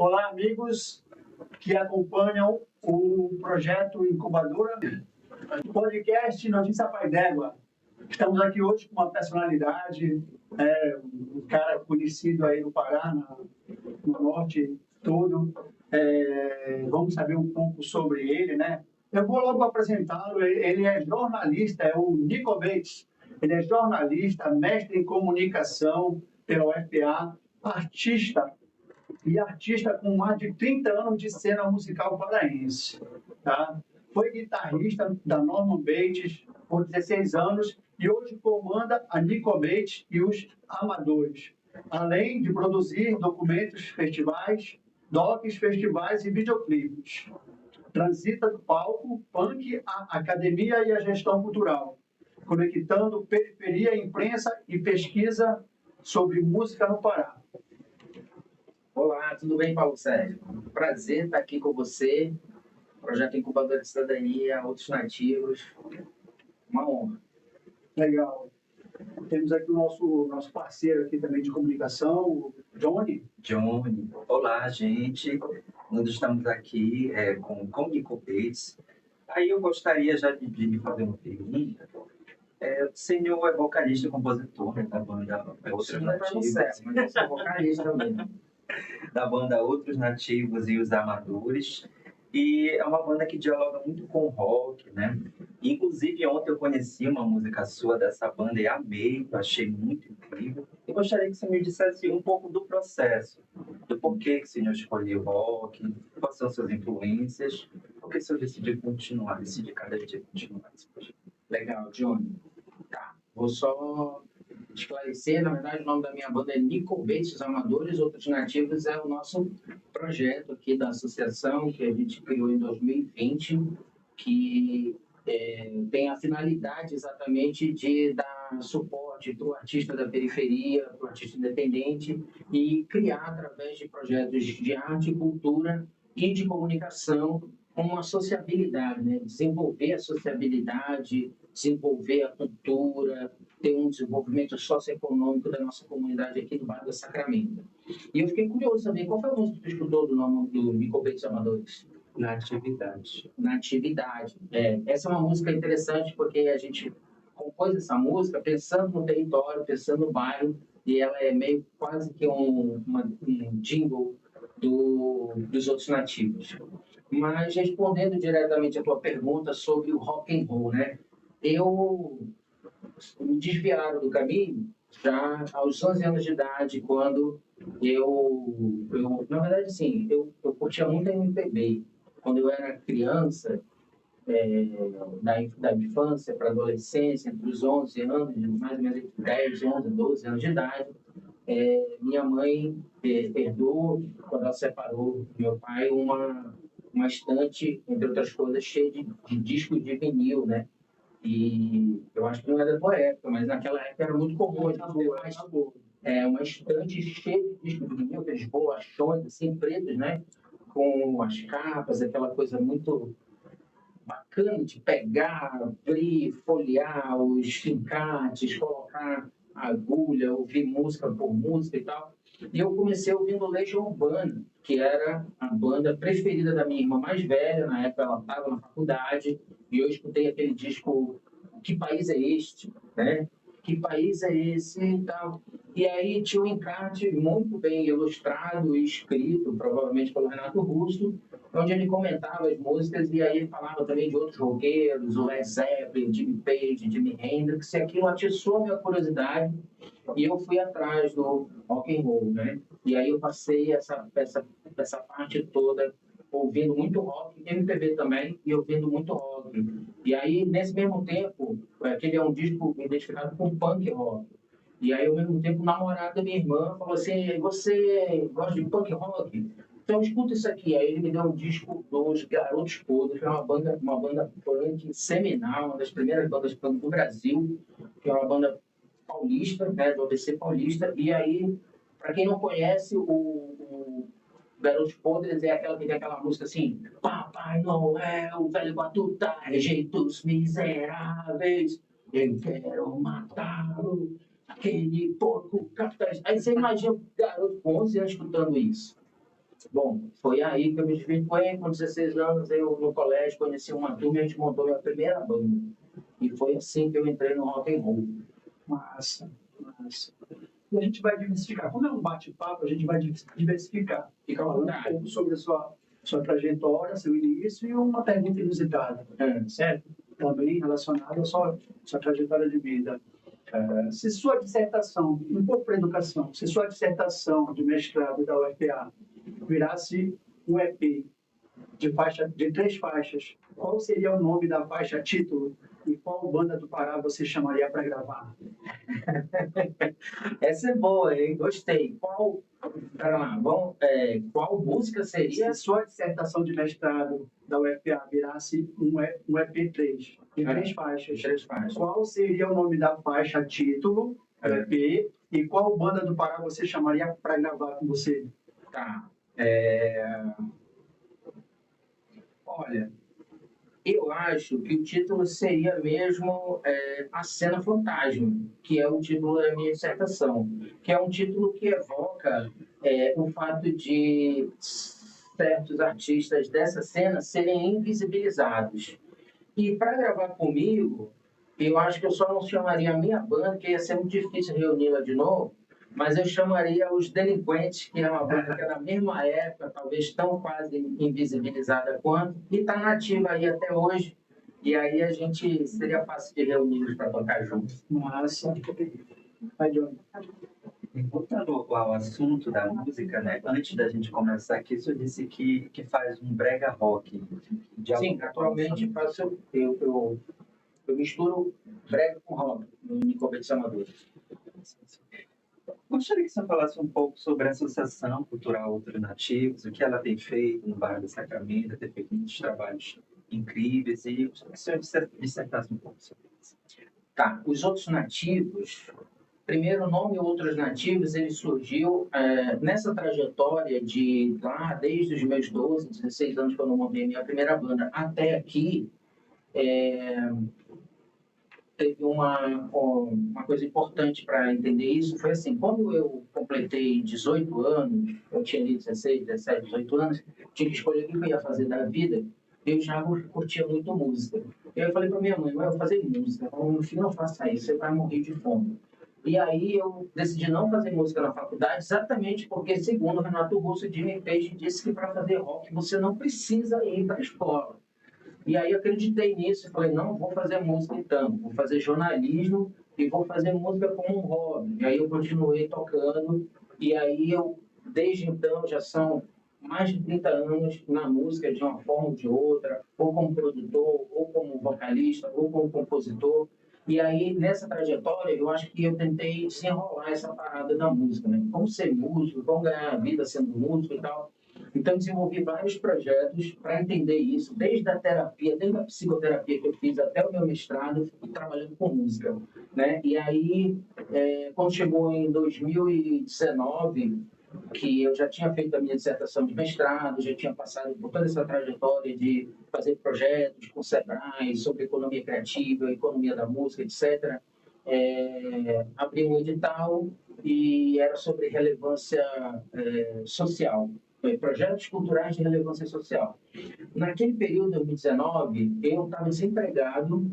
Olá, amigos que acompanham o projeto Incubadora, podcast Notícia Pai d'Égua. Estamos aqui hoje com uma personalidade, um cara conhecido aí no Pará, no norte todo. Vamos saber um pouco sobre ele, né? Eu vou logo apresentá-lo. Ele é jornalista, é o Nico Bates. Ele é jornalista, mestre em comunicação pela UFPA, artista com mais de 30 anos de cena musical paraense. Tá? Foi guitarrista da Norman Bates por 16 anos e hoje comanda a Nico Bates e os Amadores, além de produzir documentos, docs, festivais e videoclipes. Transita do palco, punk, a academia e a gestão cultural, conectando periferia, imprensa e pesquisa sobre música no Pará. Olá, tudo bem, Paulo Sérgio? Prazer estar aqui com você. Projeto Incubadora de Cidadania, outros nativos. Uma honra. Legal. Temos aqui o nosso parceiro aqui também de comunicação, o Johnny. Johnny. Olá, gente. Nós estamos aqui com Nico Bates. Aí eu gostaria já de fazer uma pergunta. O senhor é vocalista e compositor, né, da banda Outros Nativos. Mas eu sou vocalista também. Da banda Outros Nativos e os Amadores. E é uma banda que dialoga muito com rock, né? Inclusive, ontem eu conheci uma música sua dessa banda e amei, achei muito incrível. Eu gostaria que você me dissesse um pouco do processo, do porquê que o senhor escolheu rock, quais são suas influências, por que o senhor decidiu cada dia continuar esse projeto. Legal, Johnny. Tá, vou só esclarecer, na verdade o nome da minha banda é Nico Bates, os Amadores, Outros Nativos, é o nosso projeto aqui da associação que a gente criou em 2020, que tem a finalidade exatamente de dar suporte para o artista da periferia, para o artista independente e criar através de projetos de arte, cultura e de comunicação uma sociabilidade, né? Desenvolver a sociabilidade, desenvolver a cultura, ter um desenvolvimento socioeconômico da nossa comunidade aqui do bairro da Sacramento. E eu fiquei curioso também, qual foi a música que tu escutou do nome do Nico Bates Amadores? Natividade. Natividade. Essa é uma música interessante porque a gente compôs essa música pensando no território, pensando no bairro, e ela é meio quase que um jingle dos Outros Nativos. Mas respondendo diretamente a tua pergunta sobre o rock and roll, né? Me desviaram do caminho já aos 11 anos de idade, quando na verdade, sim, eu curtia muito a MPB. Quando eu era criança, da infância para a adolescência, entre os 11 anos, mais ou menos 10, 11, 12 anos de idade, minha mãe herdou, quando ela separou do meu pai, uma estante, entre outras coisas, cheia de discos de vinil, né? E eu acho que não é da tua época, mas naquela época era muito comum. Uma estante cheia de discos de vinil, aqueles bolachões assim, pretos, né? Com as capas, aquela coisa muito bacana de pegar, abrir, folhear os encartes, colocar agulha, ouvir música por música e tal. E eu comecei ouvindo Legião Urbana, que era a banda preferida da minha irmã mais velha. Na época ela estava na faculdade e eu escutei aquele disco Que País é Este? Né? Que país é esse e tal. E aí tinha um encarte muito bem ilustrado e escrito, provavelmente pelo Renato Russo, onde ele comentava as músicas e aí ele falava também de outros roqueiros, o Led Zeppelin, Jimmy Page, Jimi Hendrix, e aquilo atiçou a minha curiosidade e eu fui atrás do rock and roll, né? E aí eu passei essa parte toda ouvindo muito rock, MPB também, e ouvindo muito rock. E aí, nesse mesmo tempo, aquele é um disco identificado com punk rock. E aí, ao mesmo tempo, o namorado da minha irmã falou assim, você gosta de punk rock? Então, escuta isso aqui. Aí ele me deu um disco dos Garotos Podres, que é uma banda punk seminal, uma das primeiras bandas punk do Brasil, que é uma banda paulista, né, do ABC Paulista. E aí, para quem não conhece, o Garotos Podres é aquela que tem aquela música assim: Papai Noel, velho batuta, rejeitos miseráveis, eu quero matá-lo, aquele porco capitães. Aí você imagina o garoto com 11 anos escutando isso. Bom, foi aí que eu me desvirtuei. Com 16 anos, eu no colégio conheci uma turma e a gente montou minha primeira banda. E foi assim que eu entrei no rock and roll. Massa, massa. E a gente vai diversificar. Como é um bate-papo, a gente vai diversificar. Fica à Falando um vontade. pouco sobre a sua trajetória, seu início e uma pergunta inusitada, certo? Também relacionada à sua trajetória de vida. Se sua dissertação, um pouco para educação, se sua dissertação de mestrado da UFPA virasse um EP de 3 faixas, qual seria o nome da faixa título e qual banda do Pará você chamaria para gravar? Essa é boa, hein? Gostei. Pera lá, qual música seria? Se sua dissertação de mestrado da UFPA virasse um EP3 de 3 faixas, 3 faixas. qual seria o nome da faixa título do EP e qual banda do Pará você chamaria para gravar com você? Tá. Olha, eu acho que o título seria mesmo A Cena Fantasma, que é o título da minha dissertação, que é um título que evoca o fato de certos artistas dessa cena serem invisibilizados. E para gravar comigo, eu acho que eu só não chamaria a minha banda, que ia ser muito difícil reuni-la de novo, mas eu chamaria os Delinquentes, que é uma banda que é da mesma época, talvez tão quase invisibilizada quanto, e está nativa aí até hoje. E aí a gente seria fácil de reuni-los para tocar juntos. Massa. Vai, Johnny. E voltando ao assunto da música, né? Antes da gente começar aqui, você disse que faz um brega rock. Sim, atualmente faço, eu misturo brega com rock no Nicobetes Amadores. Gostaria que você falasse um pouco sobre a Associação Cultural Outros Nativos, o que ela tem feito no bairro do Sacramento, tem feito muitos trabalhos incríveis, e gostaria que você dissertasse um pouco sobre isso. Tá, os Outros Nativos, primeiro o nome Outros Nativos, ele surgiu nessa trajetória de lá, desde os meus 12, 16 anos, quando eu montei a minha primeira banda, até aqui, teve uma coisa importante para entender isso, foi assim, quando eu completei 18 anos, eu tinha ali 16, 17, 18 anos, tinha que escolher o que eu ia fazer da vida, eu já curtia muito música. E aí eu falei para minha mãe, eu vou fazer música. Ela falou, meu filho, não faça isso, você vai morrer de fome. E aí eu decidi não fazer música na faculdade, exatamente porque, segundo o Renato Russo, Jimmy Page disse que para fazer rock você não precisa ir para a escola. E aí eu acreditei nisso e falei, não, vou fazer música então, vou fazer jornalismo e vou fazer música como um hobby. E aí eu continuei tocando e aí eu, desde então, já são mais de 30 anos na música de uma forma ou de outra, ou como produtor, ou como vocalista, ou como compositor. E aí, nessa trajetória, eu acho que eu tentei desenrolar essa parada da música, né? Como ser músico, como ganhar a vida sendo músico e tal. Então, desenvolvi vários projetos para entender isso, desde a terapia, desde a psicoterapia que eu fiz até o meu mestrado, e trabalhando com música, né? E aí, quando chegou em 2019, que eu já tinha feito a minha dissertação de mestrado, já tinha passado por toda essa trajetória de fazer projetos com o Sebrae sobre economia criativa, economia da música, etc., abri um edital e era sobre relevância social, projetos culturais de relevância social. Naquele período, 2019, eu estava desempregado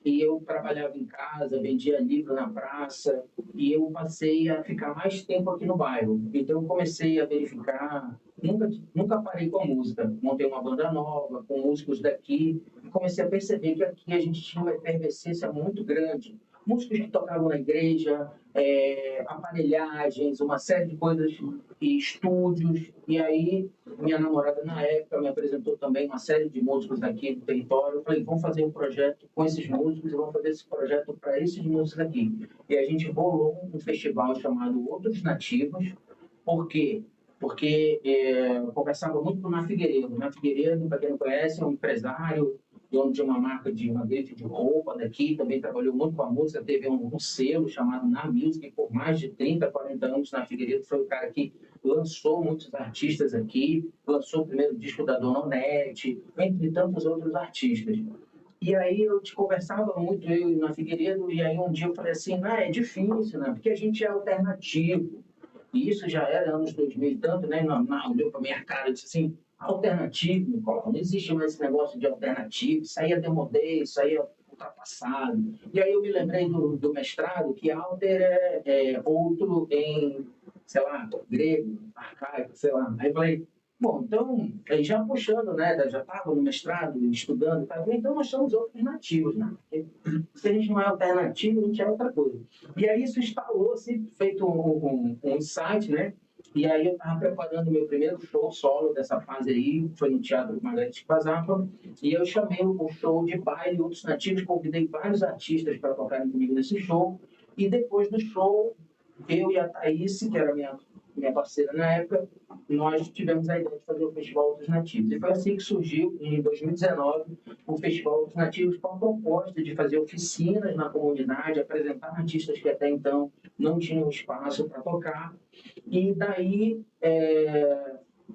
e eu trabalhava em casa, vendia livro na praça e eu passei a ficar mais tempo aqui no bairro. Então eu comecei a verificar, nunca parei com a música. Montei uma banda nova com músicos daqui e comecei a perceber que aqui a gente tinha uma efervescência muito grande. Músicos que tocavam na igreja, aparelhagens, uma série de coisas, e estúdios. E aí, minha namorada, na época, me apresentou também uma série de músicos aqui do território. Eu falei, vamos fazer um projeto com esses músicos e vamos fazer esse projeto para esses músicos aqui. E a gente bolou um festival chamado Outros Nativos. Por quê? Porque eu conversava muito com o Ná Figueiredo. Ná Figueiredo, para quem não conhece, é um empresário, dono de uma marca de uma grife de roupa daqui, também trabalhou muito com a música, teve um selo chamado Na Music, por mais de 30, 40 anos. Ná Figueiredo foi o cara que lançou muitos artistas aqui, lançou o primeiro disco da Dona Onete, entre tantos outros artistas. E aí eu te conversava muito, eu e na Figueiredo, e aí um dia eu falei assim, é difícil, né? Porque a gente é alternativo. e isso já era anos 2000 e tanto, né? Olhou para minha cara e disse assim, alternativo, Nicolau, não existe mais esse negócio de alternativo, isso aí é demodê, isso aí é ultrapassado. E aí eu me lembrei do mestrado, que alter é outro em, sei lá, grego, arcaico, sei lá. Aí eu falei, bom, então, aí já puxando, né, já estava no mestrado, estudando, tá? Então nós somos outros nativos, né? Porque se a gente não é alternativo, a gente é outra coisa. E aí isso instalou, assim, feito um insight, né? E aí eu estava preparando o meu primeiro show solo dessa fase aí, foi no Teatro Margarete Pazapa, e eu chamei um show de baile, outros nativos, convidei vários artistas para tocarem comigo nesse show, e depois do show, eu e a Thaís, que era minha parceira na época, nós tivemos a ideia de fazer o Festival Outros Nativos. E foi assim que surgiu, em 2019, o Festival Outros Nativos, com a proposta de fazer oficinas na comunidade, apresentar artistas que até então não tinham espaço para tocar. E daí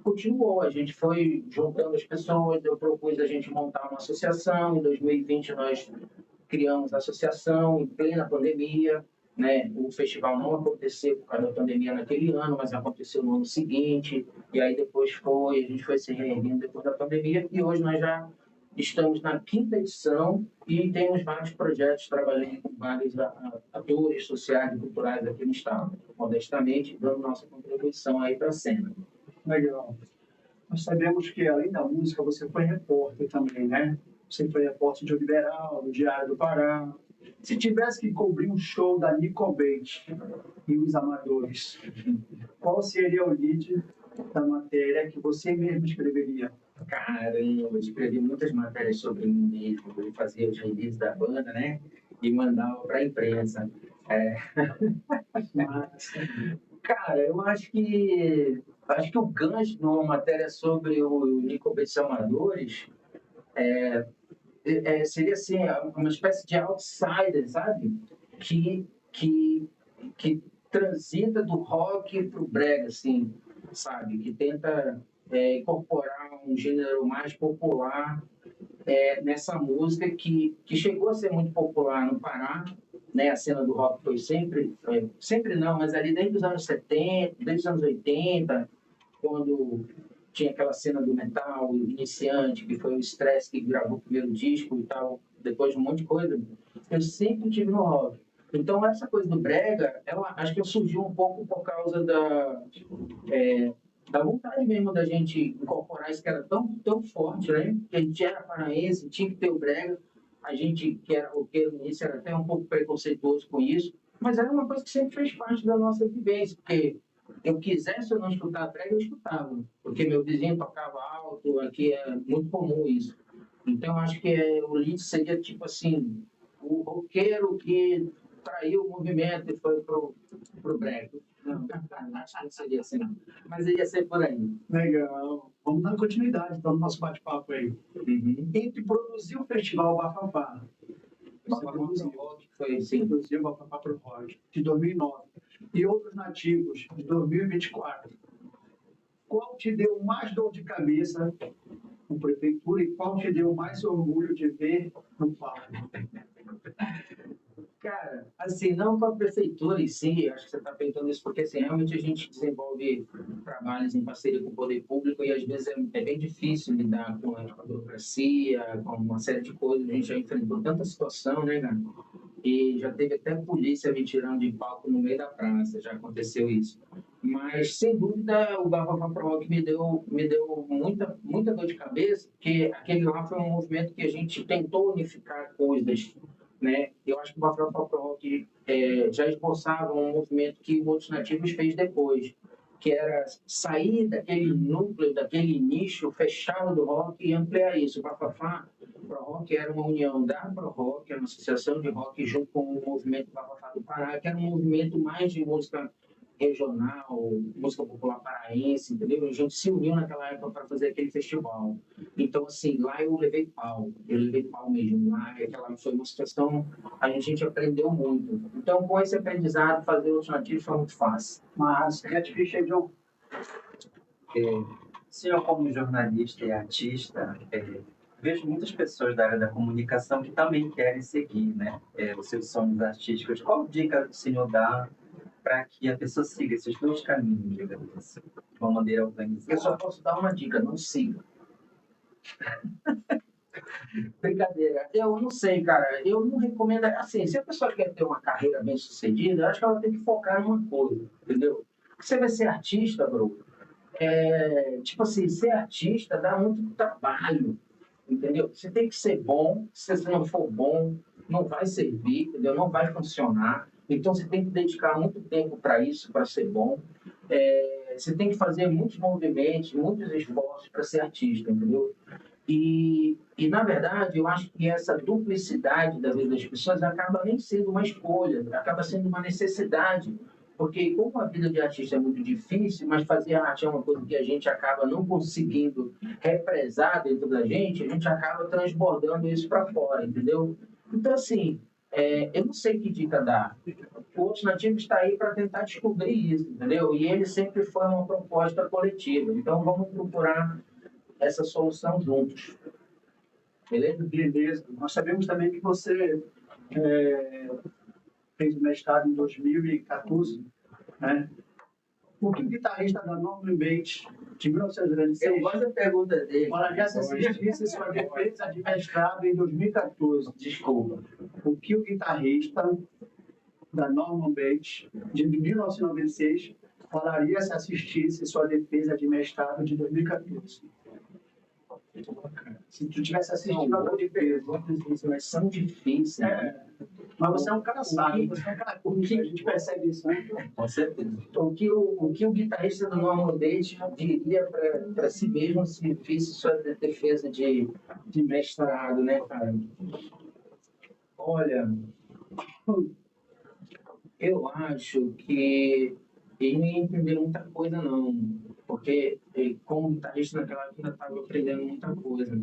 continuou, a gente foi juntando as pessoas, eu propus a gente montar uma associação, em 2020 nós criamos a associação em plena pandemia, né? O festival não aconteceu por causa da pandemia naquele ano, mas aconteceu no ano seguinte, e aí depois a gente foi se reerguendo depois da pandemia, e hoje nós já estamos na quinta edição e temos vários projetos trabalhando com vários atores sociais e culturais aqui no estado, modestamente, dando nossa contribuição aí para a cena. Legal. Nós sabemos que, além da música, você foi repórter também, né? Você foi repórter de Liberal, do Diário do Pará. Se tivesse que cobrir um show da Nickelback e os Amadores, qual seria o lead da matéria que você mesmo escreveria? Cara, eu escrevi muitas matérias sobre mim mesmo, eu fazia os releases da banda, né? E mandava para a imprensa. Mas, cara, eu acho que o gancho de uma matéria sobre o Nickelback Amadores seria assim, uma espécie de outsider, sabe? Que, que, que transita do rock para o brega, assim, sabe? Que tenta incorporar um gênero mais popular nessa música que chegou a ser muito popular no Pará, né? A cena do rock foi sempre não, mas ali desde os anos 70, desde os anos 80, quando tinha aquela cena do metal iniciante, que foi o Stress que gravou o primeiro disco e tal, depois de um monte de coisa, eu sempre tive no rock. Então, essa coisa do brega, acho que surgiu um pouco por causa da vontade mesmo da gente incorporar isso que era tão forte, né? Que a gente era paraense, tinha que ter o brega. A gente, que era roqueiro no início, era até um pouco preconceituoso com isso, mas era uma coisa que sempre fez parte da nossa vivência, porque eu quisesse ou não escutar brega, eu escutava, porque meu vizinho tocava alto, aqui é muito comum isso. Então, eu acho que o lead seria tipo assim, o roqueiro que traiu o movimento e foi pro brega. Não, acho que não seria assim, não. Mas ia ser por aí. Legal. Vamos dar continuidade então, no nosso bate-papo aí. Uhum. Entre produzir o Festival Bafafá, você produziu o Bafafá pro Rock, de 2009, e outros nativos, de 2024. Qual te deu mais dor de cabeça com prefeitura e qual te deu mais orgulho de ver no palco? Cara, assim, não com a prefeitura em si, acho que você está perguntando isso porque, assim, realmente a gente desenvolve trabalhos em parceria com o poder público e, às vezes, é bem difícil lidar com a burocracia, com uma série de coisas. A gente já enfrentou tanta situação, né, cara? E já teve até polícia me tirando de palco no meio da praça, já aconteceu isso. Mas, sem dúvida, o Bafafá Pro Rock me deu muita dor de cabeça, porque aquele lá foi um movimento que a gente tentou unificar coisas, né? Eu acho que o Bafafá Pro Rock já esboçava um movimento que o Outros Nativos fez depois, que era sair daquele núcleo, daquele nicho fechado do rock e ampliar isso. O Bafafá Pro Rock era uma união da Pro Rock, uma associação de rock, junto com o movimento Bafafá do Pará, que era um movimento mais de música regional, música popular paraense, entendeu? A gente se uniu naquela época para fazer aquele festival. Então, assim, lá eu levei pau mesmo. Lá aquela foi uma situação, a gente aprendeu muito. Então, com esse aprendizado, fazer o alternativo foi muito fácil. Mas, Red Fish aí, John. Senhor, como jornalista e artista, vejo muitas pessoas da área da comunicação que também querem seguir, né, os seus sonhos artísticos. Qual dica o senhor dá para que a pessoa siga esses dois caminhos, digamos assim, de uma maneira organizada? Eu só posso dar uma dica, não siga. Brincadeira. Eu não sei, cara. Eu não recomendo. Assim, se a pessoa quer ter uma carreira bem sucedida, eu acho que ela tem que focar em uma coisa, entendeu? Você vai ser artista, bro. Tipo assim, ser artista dá muito trabalho, entendeu? Você tem que ser bom. Se você não for bom, não vai servir, entendeu? Não vai funcionar. Então você tem que dedicar muito tempo para isso, para ser bom. Você tem que fazer muitos movimentos, muitos esforços para ser artista, entendeu? Na verdade, eu acho que essa duplicidade da vida das pessoas acaba nem sendo uma escolha, acaba sendo uma necessidade. Porque, como a vida de artista é muito difícil, mas fazer arte é uma coisa que a gente acaba não conseguindo represar dentro da gente, a gente acaba transbordando isso para fora, entendeu? Então, assim, eu não sei que dica dar. O Outros Nativos está aí para tentar descobrir isso, entendeu? E ele sempre foi uma proposta coletiva. Então, vamos procurar essa solução juntos. Beleza? Beleza. Nós sabemos também que você fez o mestrado em 2014, né? O que o guitarrista da Norman Bates, de Eu 1996, gosto da pergunta dele. falaria se assistisse sua defesa de mestrado em 2014? Desculpa. O que o guitarrista da Norman Bates, de 1996, falaria se assistisse sua defesa de mestrado de 2014? Se tu tivesse assistido a tua defesa. Mas são difíceis. Né? Mas você é um cara sábio, você é um cara culto, a gente percebe isso, né? Com certeza. O que o guitarrista do Norman Bates diria para si mesmo se fizesse sua defesa de mestrado, né, cara? Olha, eu acho que ele não ia entender muita coisa, não. Porque, como guitarrista naquela época, ainda estava aprendendo muita coisa.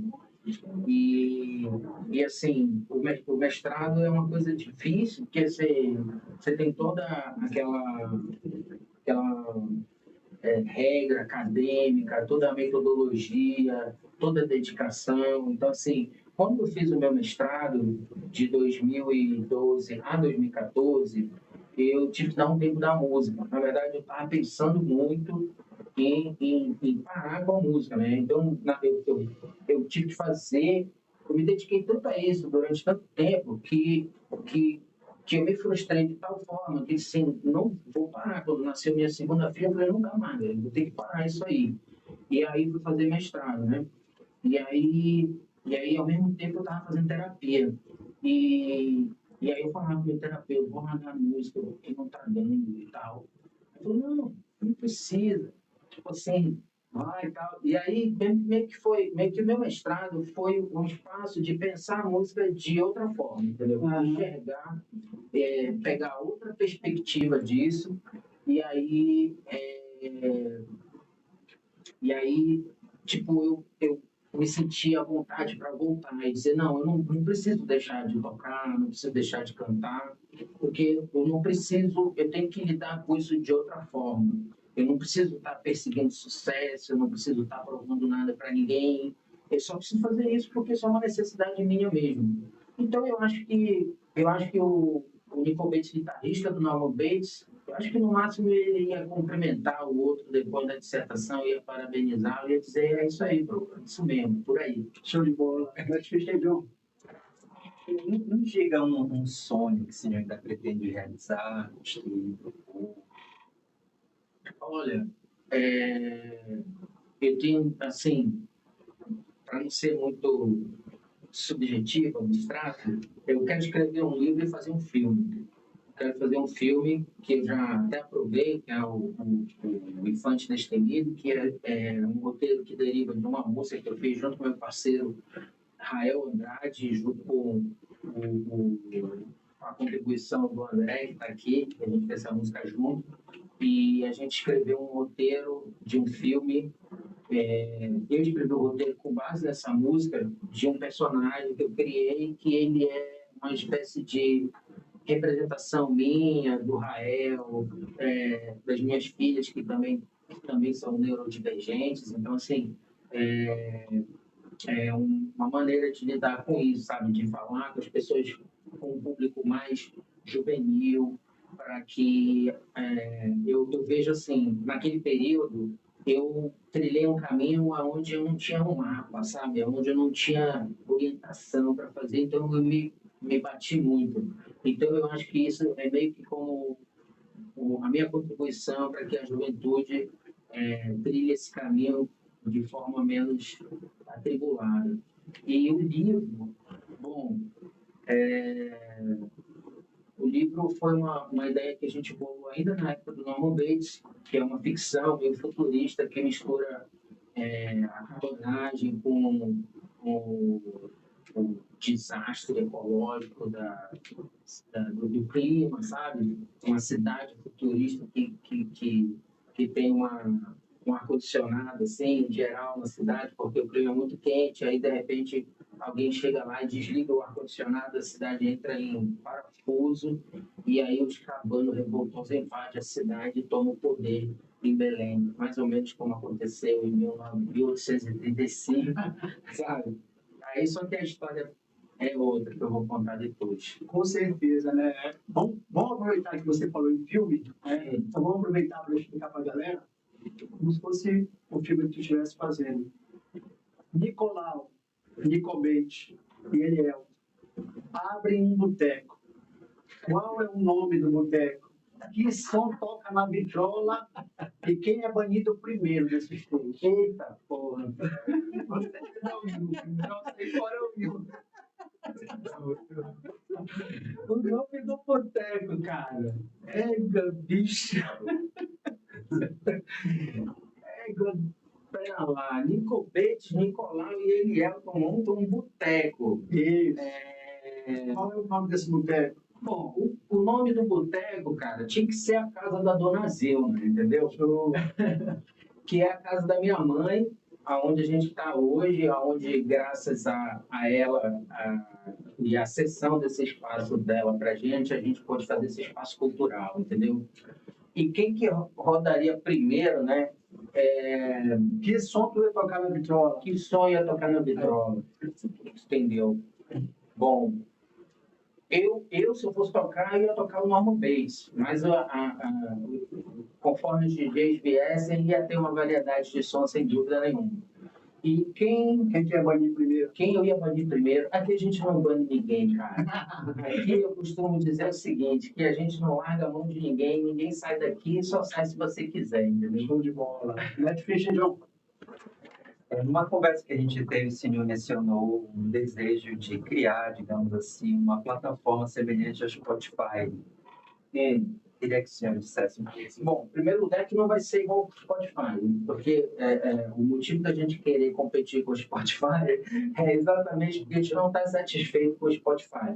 E, assim, o mestrado é uma coisa difícil, porque você tem toda aquela regra acadêmica, toda a metodologia, toda a dedicação. Então, assim, quando eu fiz o meu mestrado de 2012 a 2014, eu tive que dar um tempo da música. Na verdade, eu estava pensando muito em parar com a música, né? Então, eu tive que fazer, eu me dediquei tanto a isso durante tanto tempo que eu me frustrei de tal forma que, assim, não vou parar. Quando nasceu minha segunda filha, eu falei, não dá mais, eu vou ter que parar isso aí. E aí fui fazer mestrado, né? E aí, ao mesmo tempo, eu estava fazendo terapia. E, aí eu falava com o meu terapeuta, vou largar a música, porque não está dando e tal. Ele falou, não precisa. Tipo assim, vai e tal. E aí, meio que o meu mestrado foi um espaço de pensar a música de outra forma, entendeu? Enxergar, pegar outra perspectiva disso. E aí, tipo, eu me sentia à vontade para voltar e dizer, não, eu não preciso deixar de tocar, não preciso deixar de cantar, porque eu não preciso, eu tenho que lidar com isso de outra forma. Eu não preciso estar perseguindo sucesso, eu não preciso estar provando nada para ninguém. Eu só preciso fazer isso porque isso é uma necessidade minha mesmo. Então eu acho que o Nico Bates, guitarrista do Norman Bates, eu acho que no máximo ele ia cumprimentar o outro depois da dissertação, ia parabenizar, ia dizer, é isso aí, bro, é isso mesmo, por aí. Show de bola. Mas chegou. Não chega um sonho que o senhor ainda pretende realizar, construir, propor? Olha, eu tenho, assim, para não ser muito subjetivo, abstrato, eu quero escrever um livro e fazer um filme. Quero fazer um filme que eu já até aprovei, que é o Infante Destemido, que é um roteiro que deriva de uma música que eu fiz junto com meu parceiro Rael Andrade, junto com a contribuição do André, que está aqui, que a gente fez essa música junto, e a gente escreveu um roteiro de um filme. Eu escrevi o roteiro com base nessa música de um personagem que eu criei, que ele é uma espécie de representação minha, do Rael, das minhas filhas que também são neurodivergentes. Então, assim, uma maneira de lidar com isso, sabe? De falar com as pessoas com um público mais juvenil, para que eu vejo assim, naquele período, eu trilhei um caminho onde eu não tinha um mapa, sabe? Onde eu não tinha orientação para fazer, então eu me bati muito. Então eu acho que isso é meio que como a minha contribuição para que a juventude trilhe esse caminho de forma menos atribulada. E o livro, bom, o livro foi uma ideia que a gente bolou ainda na época do Norman Bates, que é uma ficção meio futurista que mistura a cabotagem com o desastre ecológico do clima, sabe? Uma cidade futurista que tem um ar-condicionado, assim, em geral, na cidade, porque o clima é muito quente, aí, de repente, alguém chega lá e desliga o ar-condicionado, a cidade entra em parafuso, e aí os cabanos revoltosos invadem a cidade e tomam o poder em Belém, mais ou menos como aconteceu em 1835, sabe? Aí só que a história é outra que eu vou contar depois. Com certeza, né? Vamos aproveitar que você falou em filme, né? Então vamos aproveitar para explicar para a galera como se fosse o filme que tu estivesse fazendo. Nicolau, Nicomete e Eliel abrem um boteco. Qual é o nome do boteco? Que som toca na vitrola e quem é banido primeiro desses três? Eita porra! Você não sei qual é o filme. O nome do boteco, cara. Ega, bicho. Égua, pera lá, Nicobete, Nicolau e Eliel montam um boteco. Isso. Qual é o nome desse boteco? Bom, o nome do boteco, cara, tinha que ser a casa da Dona Zilma, entendeu? Que é a casa da minha mãe, aonde a gente está hoje, aonde graças a ela e a cessão desse espaço dela para a gente pode fazer esse espaço cultural, entendeu? E quem que rodaria primeiro, né? Que som tu ia tocar na vitrola? Que som ia tocar na vitrola? Entendeu? Bom, se eu fosse tocar, eu ia tocar o Norman Bates, mas conforme os DJs viessem, ia ter uma variedade de som, sem dúvida nenhuma. E Quem que ia banir primeiro? quem eu ia banir primeiro? Aqui a gente não bane ninguém, cara. Aqui eu costumo dizer o seguinte, que a gente não larga a mão de ninguém, ninguém sai daqui, só sai se você quiser, entendeu? Show de bola. Netflix, João. Numa conversa que a gente teve, o senhor mencionou um desejo de criar, digamos assim, uma plataforma semelhante ao Spotify. Queria que o senhor dissesse um pouco. Bom, em primeiro lugar, que não vai ser igual ao Spotify, porque o motivo da gente querer competir com o Spotify é exatamente porque a gente não está satisfeito com o Spotify.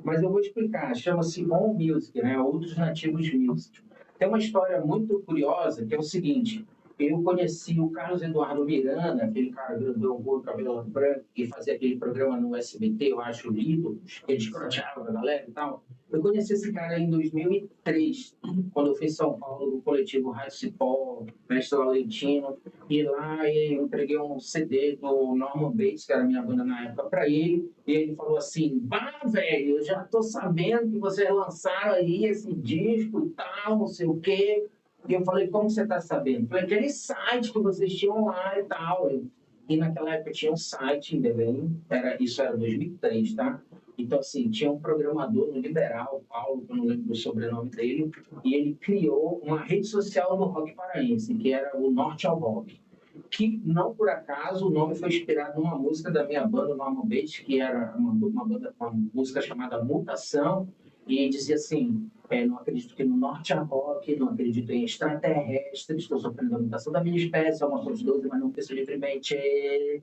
Mas eu vou explicar, chama-se On Music, né? Outros Nativos Music. Tem uma história muito curiosa, que é o seguinte, eu conheci o Carlos Eduardo Miranda, aquele cara grandão, com cabelo branco, que fazia aquele programa no SBT, eu acho, lido, que ele escroteava a galera e tal. Eu conheci esse cara em 2003, quando eu fui em São Paulo, no coletivo Rádio Cipó, Mestre Laurentino, e lá eu entreguei um CD do Norman Bates, que era a minha banda na época, para ele, e ele falou assim, bah, velho, eu já tô sabendo que vocês lançaram aí esse disco e tal, não sei o quê. E eu falei, como você está sabendo? Eu falei, aquele site que vocês tinham lá e tal. E naquela época tinha um site em Belém, isso era 2003, tá? Então, assim, tinha um programador no Liberal, Paulo, que eu não lembro o sobrenome dele, e ele criou uma rede social do rock paraense, que era o Norte ao Rock. Que, não por acaso, o nome foi inspirado numa música da minha banda, Norman Bates, que era uma música chamada Mutação, e dizia assim, não acredito que no Norte há rock, não acredito em extraterrestres, estou sofrendo a mutação da minha espécie, uma dos 12, mas não penso livremente. E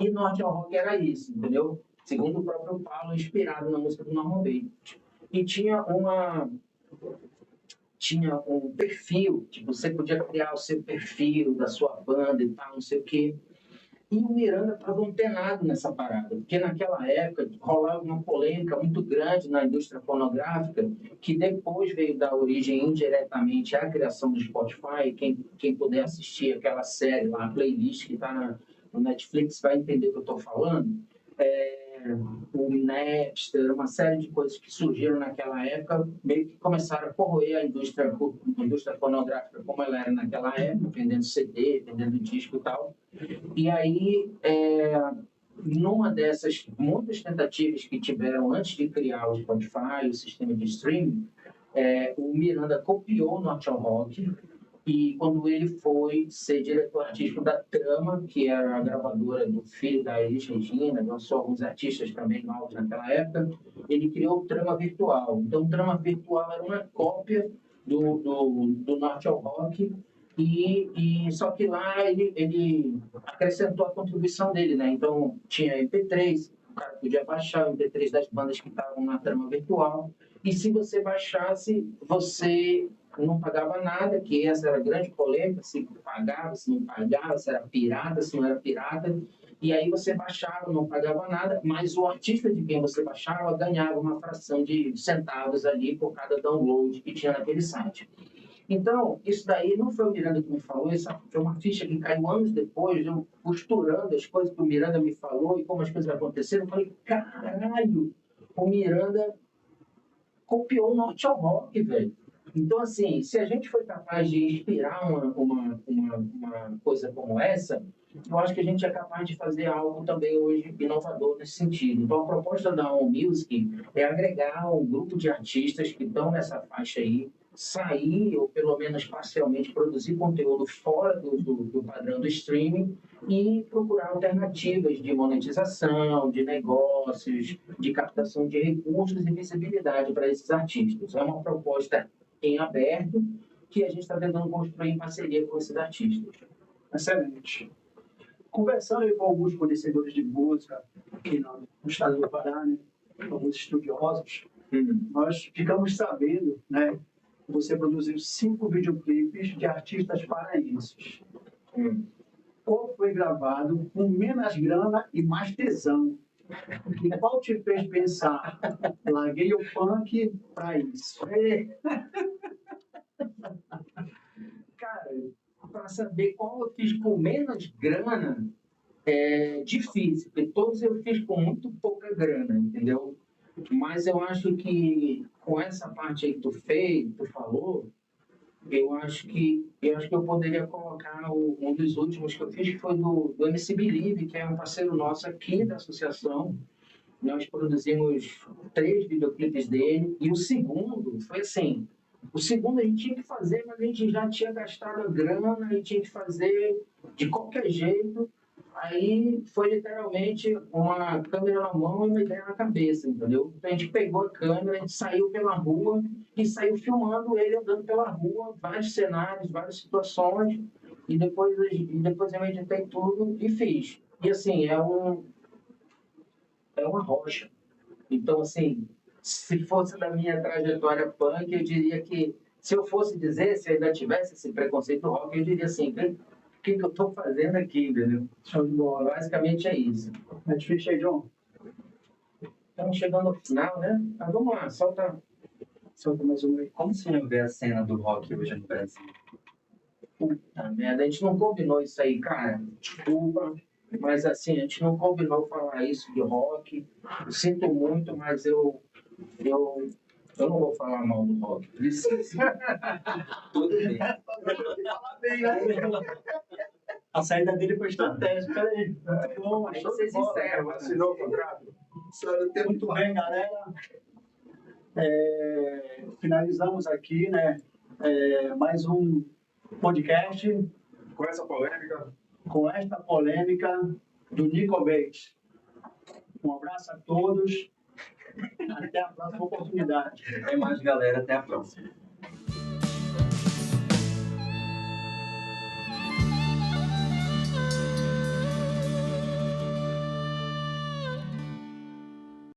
Norte ao rock era isso, entendeu? Segundo o próprio Paulo, inspirado na música do Norman Bates. E tinha um perfil, tipo, você podia criar o seu perfil da sua banda e tal, não sei o quê. E o Miranda estava antenado nessa parada, porque naquela época rolava uma polêmica muito grande na indústria fonográfica, que depois veio dar origem indiretamente à criação do Spotify. Quem puder assistir aquela série lá, a playlist que está no Netflix, vai entender o que eu estou falando. o Napster, uma série de coisas que surgiram naquela época, meio que começaram a corroer a indústria fonográfica como ela era naquela época, vendendo CD, vendendo disco e tal. E aí, numa dessas muitas tentativas que tiveram antes de criar o Spotify, o sistema de streaming, o Miranda copiou o Norton Rock, e quando ele foi ser diretor artístico da Trama, que era a gravadora do filho da Elis Regina, lançou alguns artistas também novos naquela época, ele criou o Trama Virtual. Então, o Trama Virtual era uma cópia do Norton Rock, só que lá ele acrescentou a contribuição dele, né? Então, tinha MP3, o cara podia baixar o MP3 das bandas que estavam na Trama Virtual, e se você baixasse, você não pagava nada, que essa era a grande polêmica, se pagava, se não pagava, se era pirata, se não era pirata. E aí você baixava, não pagava nada, mas o artista de quem você baixava ganhava uma fração de centavos ali por cada download que tinha naquele site. Então, isso daí não foi o Miranda que me falou, isso foi uma ficha que caiu anos depois, eu costurando as coisas que o Miranda me falou e como as coisas aconteceram, eu falei, caralho, o Miranda copiou o Norton Rock, velho. Então, assim, se a gente foi capaz de inspirar uma coisa como essa, eu acho que a gente é capaz de fazer algo também hoje inovador nesse sentido. Então, a proposta da On Music é agregar um grupo de artistas que estão nessa faixa aí, sair, ou pelo menos parcialmente, produzir conteúdo fora do padrão do streaming e procurar alternativas de monetização, de negócios, de captação de recursos e visibilidade para esses artistas. É uma proposta em aberto que a gente está tentando construir em parceria com esses artistas. Excelente. Conversando aí com alguns conhecedores de música aqui no estado do Pará, né, alguns estudiosos, nós ficamos sabendo, né, que você produziu 5 videoclipes de artistas paraenses. Qual foi gravado com menos grana e mais tesão? E qual te fez pensar? Larguei o funk para isso. Cara, para saber qual eu fiz com menos grana é difícil, porque todos eu fiz com muito pouca grana, entendeu? Mas eu acho que com essa parte aí que tu falou, eu acho que eu poderia colocar um dos últimos que eu fiz, que foi do MC Believe, que é um parceiro nosso aqui da associação. Nós produzimos 3 videoclipes dele, e o segundo foi assim, o segundo a gente tinha que fazer, mas a gente já tinha gastado a grana e tinha que fazer de qualquer jeito. Aí foi literalmente uma câmera na mão e uma ideia na cabeça, entendeu? Então a gente pegou a câmera, a gente saiu pela rua e saiu filmando ele andando pela rua, vários cenários, várias situações, e depois eu editei tudo e fiz. E assim, é uma rocha. Então, assim, se fosse da minha trajetória punk, eu diria que, se eu fosse dizer, se eu ainda tivesse esse preconceito rock, eu diria assim, o que eu estou fazendo aqui, entendeu? Show de bola. Basicamente é isso. É difícil aí, John? Estamos chegando ao final, né? Mas vamos lá, solta mais um aí. Como você vê a cena do rock hoje no Brasil? Puta merda, a gente não combinou isso aí, cara. Desculpa. Mas assim, a gente não combinou falar isso de rock. Eu sinto muito, mas eu não vou falar mal do rock. Tudo bem. Fala bem, né? A saída dele foi estratégica. Peraí. Bom, Aí show de vocês bola. encerram. Assinou o contrato? Muito bem, galera. Finalizamos aqui, né? Mais um podcast Com essa polêmica, com esta polêmica do Nico Bates. Um abraço a todos. Até a próxima oportunidade. É mais, galera. Até a próxima.